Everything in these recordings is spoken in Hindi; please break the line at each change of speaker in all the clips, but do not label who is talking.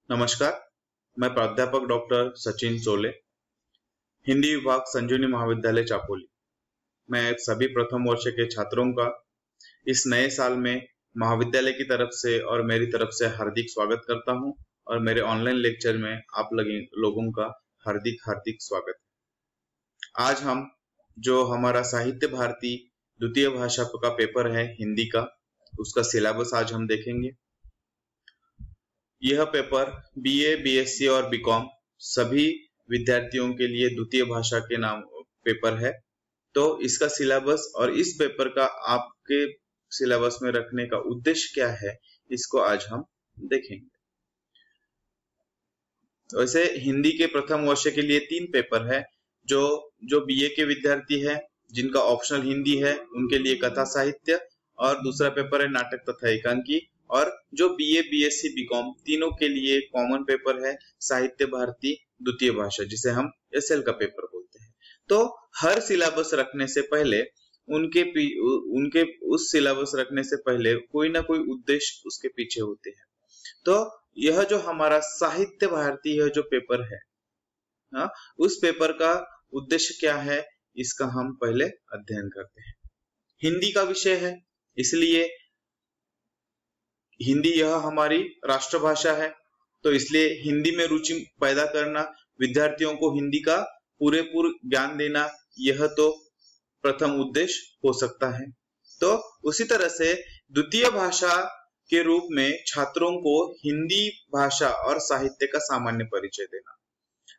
नमस्कार, मैं प्राध्यापक डॉक्टर सचिन चोले, हिंदी विभाग संजीवनी महाविद्यालय चापोली। मैं सभी प्रथम वर्ष के छात्रों का इस नए साल में महाविद्यालय की तरफ से और मेरी तरफ से हार्दिक स्वागत करता हूं और मेरे ऑनलाइन लेक्चर में आप लोगों का हार्दिक स्वागत है। आज हम जो हमारा साहित्य भारती द्वितीय भाषा का पेपर है हिंदी का, उसका सिलेबस आज हम देखेंगे। यह पेपर बीए, बीएससी और बीकॉम सभी विद्यार्थियों के लिए द्वितीय भाषा के नाम पेपर है। तो इसका सिलेबस और इस पेपर का आपके सिलेबस में रखने का उद्देश्य क्या है, इसको आज हम देखेंगे। वैसे हिंदी के प्रथम वर्ष के लिए 3 पेपर है। जो बीए के विद्यार्थी है जिनका ऑप्शनल हिंदी है उनके लिए कथा साहित्य, और दूसरा पेपर है नाटक तथा एकांकी, और जो बीए, बीएससी, बीकॉम तीनों के लिए कॉमन पेपर है साहित्य भारती द्वितीय भाषा, जिसे हम एसएल का पेपर बोलते हैं। तो हर सिलेबस रखने से पहले उनके उस सिलेबस रखने से पहले कोई ना कोई उद्देश्य उसके पीछे होते हैं। तो यह जो हमारा साहित्य भारती है जो पेपर है, उस पेपर का उद्देश्य क्या है, इसका हम पहले अध्ययन करते हैं। हिंदी का विषय है, इसलिए हिंदी यह हमारी राष्ट्रभाषा है, तो इसलिए हिंदी में रुचि पैदा करना, विद्यार्थियों को हिंदी का पूरेपूर ज्ञान देना, यह तो प्रथम उद्देश्य हो सकता है। तो उसी तरह से द्वितीय भाषा के रूप में छात्रों को हिंदी भाषा और साहित्य का सामान्य परिचय देना।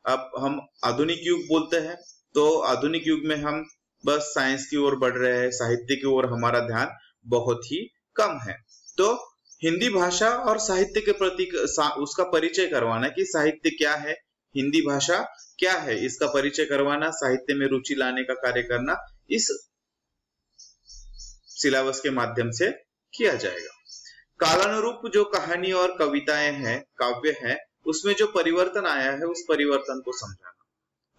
अब हम आधुनिक युग बोलते हैं, तो आधुनिक युग में हम बस साइंस की ओर बढ़ रहे हैं, साहित्य की ओर हमारा ध्यान बहुत ही कम है। तो हिंदी भाषा और साहित्य के प्रति उसका परिचय करवाना कि साहित्य क्या है, हिंदी भाषा क्या है, इसका परिचय करवाना, साहित्य में रुचि लाने का कार्य करना इस सिलेबस के माध्यम से किया जाएगा। कालानुरूप जो कहानी और कविताएं हैं, काव्य है, उसमें जो परिवर्तन आया है उस परिवर्तन को समझाना।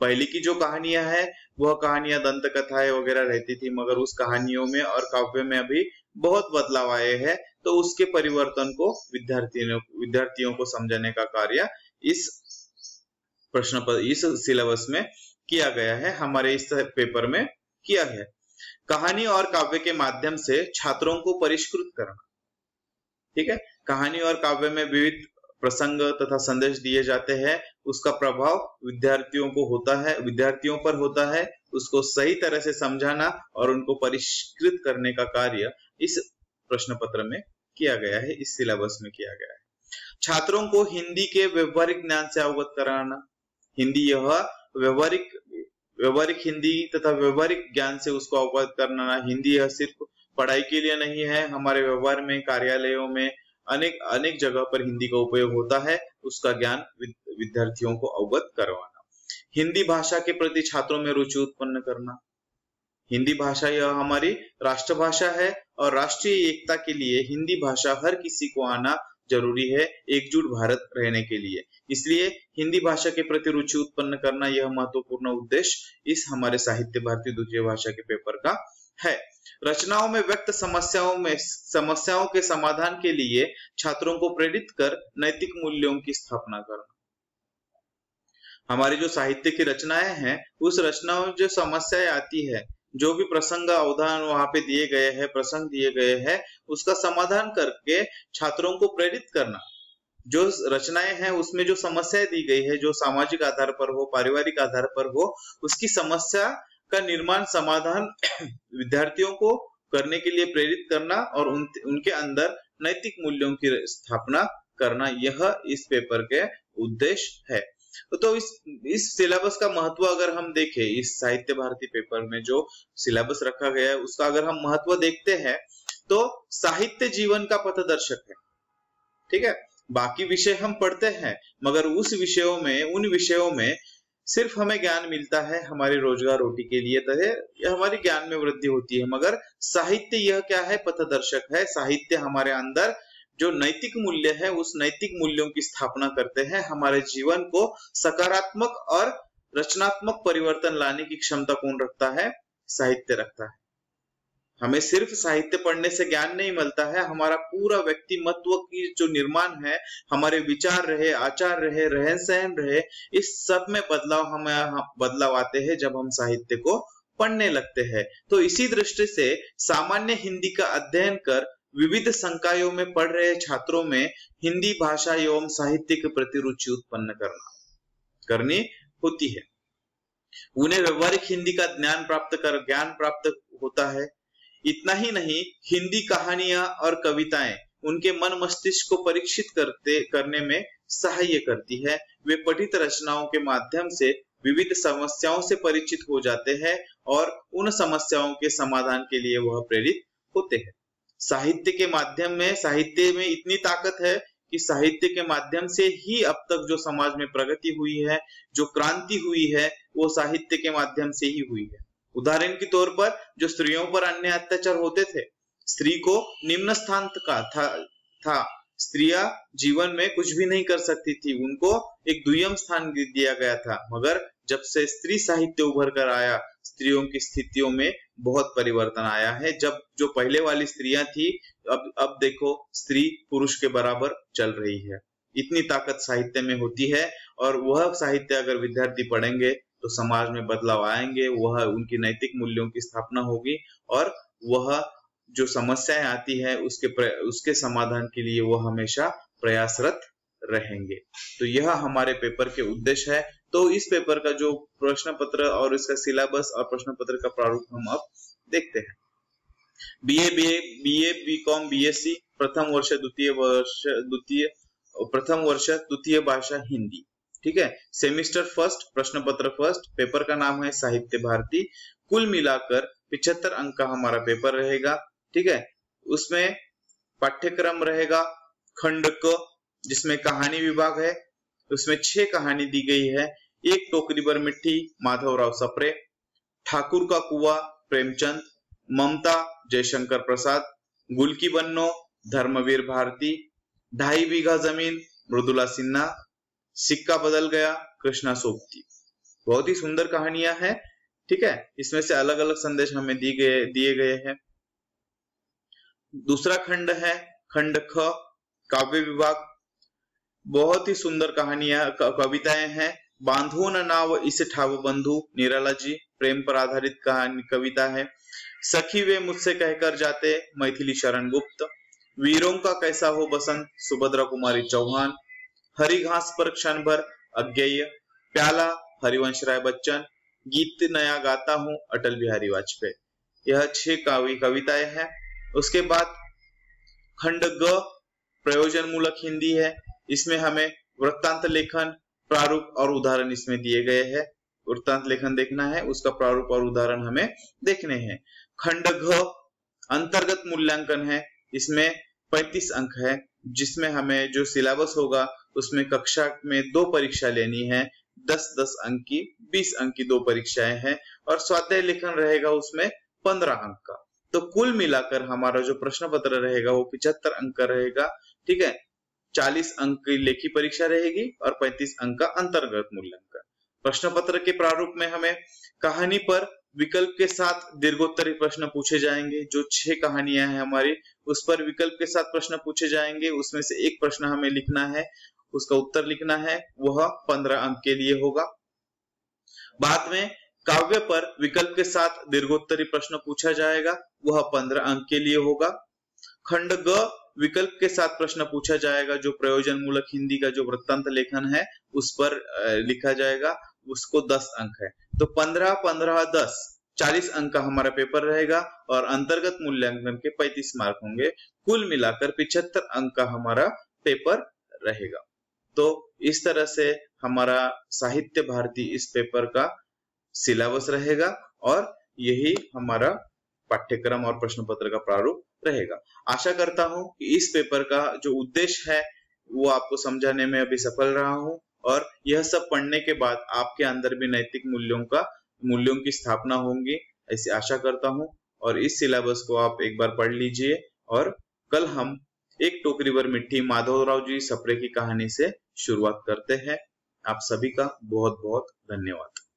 पहले की जो कहानियां हैं वह कहानियां दंत कथाएं वगैरह रहती थी, मगर उस कहानियों में और काव्य में अभी बहुत बदलाव आए हैं। तो उसके परिवर्तन को विद्यार्थियों को समझाने का कार्य इस सिलेबस में किया गया है, हमारे इस पेपर में किया है। कहानी और काव्य के माध्यम से छात्रों को परिष्कृत करना, ठीक है। कहानी और काव्य में विविध प्रसंग तथा संदेश दिए जाते हैं, उसका प्रभाव विद्यार्थियों पर होता है, उसको सही तरह से समझाना और उनको परिष्कृत करने का कार्य इस प्रश्न पत्र में किया गया है, इस सिलेबस में किया गया है। छात्रों को हिंदी के व्यवहारिक ज्ञान से अवगत कराना, हिंदी यह व्यवहारिक हिंदी तथा व्यवहारिक ज्ञान से उसको अवगत कराना। हिंदी यह सिर्फ पढ़ाई के लिए नहीं है, हमारे व्यवहार में, कार्यालयों में अनेक जगह पर हिंदी का उपयोग होता है, उसका ज्ञान विद्यार्थियों को अवगत करवाना। हिंदी भाषा के प्रति छात्रों में रुचि उत्पन्न करना। हिंदी भाषा यह हमारी राष्ट्रभाषा है और राष्ट्रीय एकता के लिए हिंदी भाषा हर किसी को आना जरूरी है, एकजुट भारत रहने के लिए। इसलिए हिंदी भाषा के प्रति रुचि उत्पन्न करना यह महत्वपूर्ण उद्देश्य इस हमारे साहित्य भारती द्वितीय भाषा के पेपर का है। रचनाओं में व्यक्त समस्याओं के समाधान के लिए छात्रों को प्रेरित कर नैतिक मूल्यों की स्थापना करना। हमारी जो साहित्य की रचनाएं हैं, उस रचनाओं में जो समस्याएं आती है, जो भी प्रसंग अवधान वहां पे दिए गए हैं, प्रसंग दिए गए हैं, उसका समाधान करके छात्रों को प्रेरित करना। जो रचनाएं हैं उसमें जो समस्याएं दी गई है, जो सामाजिक आधार पर हो, पारिवारिक आधार पर हो, उसकी समस्या का निर्माण, समाधान विद्यार्थियों को करने के लिए प्रेरित करना और उनके अंदर नैतिक मूल्यों की स्थापना करना, यह इस पेपर के उद्देश्य है। तो इस सिलेबस का महत्व अगर हम देखें, इस साहित्य भारती पेपर में जो सिलेबस रखा गया है उसका अगर हम महत्व देखते हैं, तो साहित्य जीवन का पथदर्शक है, ठीक है। बाकी विषय हम पढ़ते हैं, मगर उन विषयों में सिर्फ हमें ज्ञान मिलता है हमारी रोजगार रोटी के लिए, तो है हमारी ज्ञान में वृद्धि होती है। मगर साहित्य यह क्या है, पथदर्शक है। साहित्य हमारे अंदर जो नैतिक मूल्य है, उस नैतिक मूल्यों की स्थापना करते हैं, हमारे जीवन को सकारात्मक और रचनात्मक परिवर्तन लाने की क्षमता कौन रखता है, साहित्य रखता है। हमें सिर्फ साहित्य पढ़ने से ज्ञान नहीं मिलता है, हमारा पूरा व्यक्तिमत्व की जो निर्माण है, हमारे विचार रहे, आचार रहे, रहन सहन रहे, इस सब में बदलाव आते हैं जब हम साहित्य को पढ़ने लगते हैं। तो इसी दृष्टि से सामान्य हिंदी का अध्ययन कर विविध संकायों में पढ़ रहे छात्रों में हिंदी भाषा एवं साहित्य के प्रति रुचि उत्पन्न करनी होती है। उन्हें व्यवहारिक हिंदी का ज्ञान प्राप्त होता है। इतना ही नहीं, हिंदी कहानियां और कविताएं उनके मन मस्तिष्क को परीक्षित करने में सहाय्य करती है। वे पठित रचनाओं के माध्यम से विविध समस्याओं से परिचित हो जाते हैं और उन समस्याओं के समाधान के लिए वह प्रेरित होते हैं। साहित्य में इतनी ताकत है कि साहित्य के माध्यम से ही अब तक जो समाज में प्रगति हुई है, जो क्रांति हुई है, वो साहित्य के माध्यम से ही हुई है। उदाहरण के तौर पर जो स्त्रियों पर अन्य अत्याचार होते थे, स्त्री को निम्न स्थान का था। स्त्रियां जीवन में कुछ भी नहीं कर सकती थी, उनको एक दुय्यम स्थान दिया गया था। मगर जब से स्त्री साहित्य उभर कर आया, स्त्रियों की स्थितियों में बहुत परिवर्तन आया है। जब जो पहले वाली स्त्रियां थी, अब देखो स्त्री पुरुष के बराबर चल रही है। इतनी ताकत साहित्य में होती है, और वह साहित्य अगर विद्यार्थी पढ़ेंगे तो समाज में बदलाव आएंगे, वह उनकी नैतिक मूल्यों की स्थापना होगी, और वह जो समस्याएं आती है उसके समाधान के लिए वो हमेशा प्रयासरत रहेंगे। तो यह हमारे पेपर के उद्देश्य है। तो इस पेपर का जो प्रश्न पत्र और इसका सिलेबस और प्रश्न पत्र का प्रारूप हम अब देखते हैं। बीए, बीकॉम, बीएससी प्रथम वर्ष द्वितीय भाषा हिंदी, ठीक है। सेमिस्टर फर्स्ट, प्रश्न पत्र फर्स्ट, पेपर का नाम है साहित्य भारती। कुल मिलाकर 75 अंक का हमारा पेपर रहेगा, ठीक है। उसमें पाठ्यक्रम रहेगा खंड क, जिसमें कहानी विभाग है, उसमें 6 कहानी दी गई है। एक टोकरी भर मिट्टी, माधवराव सप्रे, ठाकुर का कुआं, प्रेमचंद, ममता, जयशंकर प्रसाद, गुल की बन्नो, धर्मवीर भारती, 2.5 बीघा जमीन, मृदुला सिन्हा, सिक्का बदल गया, कृष्णा सोबती। बहुत ही सुंदर कहानियां हैं, ठीक है। इसमें से अलग अलग संदेश हमें दिए गए हैं। दूसरा खंड है खंड ख, काव्य विभाग। बहुत ही सुंदर कहानियां, कविताएं हैं। बांधो न नाव इस ठाव बंधु, निराला जी, प्रेम पर आधारित कहानी कविता है। सखी वे मुझसे कहकर जाते, मैथिली शरण गुप्त। वीरों का कैसा हो बसंत, सुभद्रा कुमारी चौहान। हरी घास पर क्षण भर, अज्ञेय। प्याला, हरिवंश राय बच्चन। गीत नया गाता हूं, अटल बिहारी वाजपेयी। यह 6 कविताएं हैं। उसके बाद खंड ग, प्रयोजन मूलक हिंदी है। इसमें हमें वृत्तांत लेखन, प्रारूप और उदाहरण इसमें दिए गए हैं। वृत्तांत लेखन देखना है, उसका प्रारूप और उदाहरण हमें देखने हैं। खंड घ, अंतर्गत मूल्यांकन है। इसमें 35 अंक है, जिसमें हमें जो सिलेबस होगा उसमें कक्षा में 2 परीक्षा लेनी है। 10-10 अंक की, 20 अंक की 2 परीक्षाएं हैं, और स्वाध्याय लेखन रहेगा उसमें 15 अंक का। तो कुल मिलाकर हमारा जो प्रश्न पत्र रहेगा वो 75 अंक का रहेगा, ठीक है। 40 अंक की लेखी परीक्षा रहेगी और 35 अंक का अंतर्गत मूल्यांकन। प्रश्न पत्र के प्रारूप में हमें कहानी पर विकल्प के साथ दीर्घोत्तरी प्रश्न पूछे जाएंगे। जो 6 कहानियां हैं हमारी, उस पर विकल्प के साथ प्रश्न पूछे जाएंगे। उसमें से एक प्रश्न हमें लिखना है, उसका उत्तर लिखना है, वह 15 अंक के लिए होगा। बाद में काव्य पर विकल्प के साथ दीर्घोत्तरी प्रश्न पूछा जाएगा, वह 15 अंक के लिए होगा। खंड ग, विकल्प के साथ प्रश्न पूछा जाएगा, जो प्रयोजन मूलक हिंदी का जो वृत्तांत लेखन है उस पर लिखा जाएगा, उसको 10 अंक है। तो 15, 15, 10, 40 अंक का हमारा पेपर रहेगा, और अंतर्गत मूल्यांकन के 35 मार्क होंगे। कुल मिलाकर 75 अंक का हमारा पेपर रहेगा। तो इस तरह से हमारा साहित्य भारती इस पेपर का सिलेबस रहेगा, और यही हमारा पाठ्यक्रम और प्रश्न पत्र का प्रारूप रहेगा। आशा करता हूं कि इस पेपर का जो उद्देश्य है वो आपको समझाने में अभी सफल रहा हूं, और यह सब पढ़ने के बाद आपके अंदर भी नैतिक मूल्यों की स्थापना होंगी, ऐसी आशा करता हूं। और इस सिलेबस को आप एक बार पढ़ लीजिए, और कल हम एक टोकरी भर मिट्टी माधवराव जी सप्रे की कहानी से शुरुआत करते हैं। आप सभी का बहुत बहुत धन्यवाद।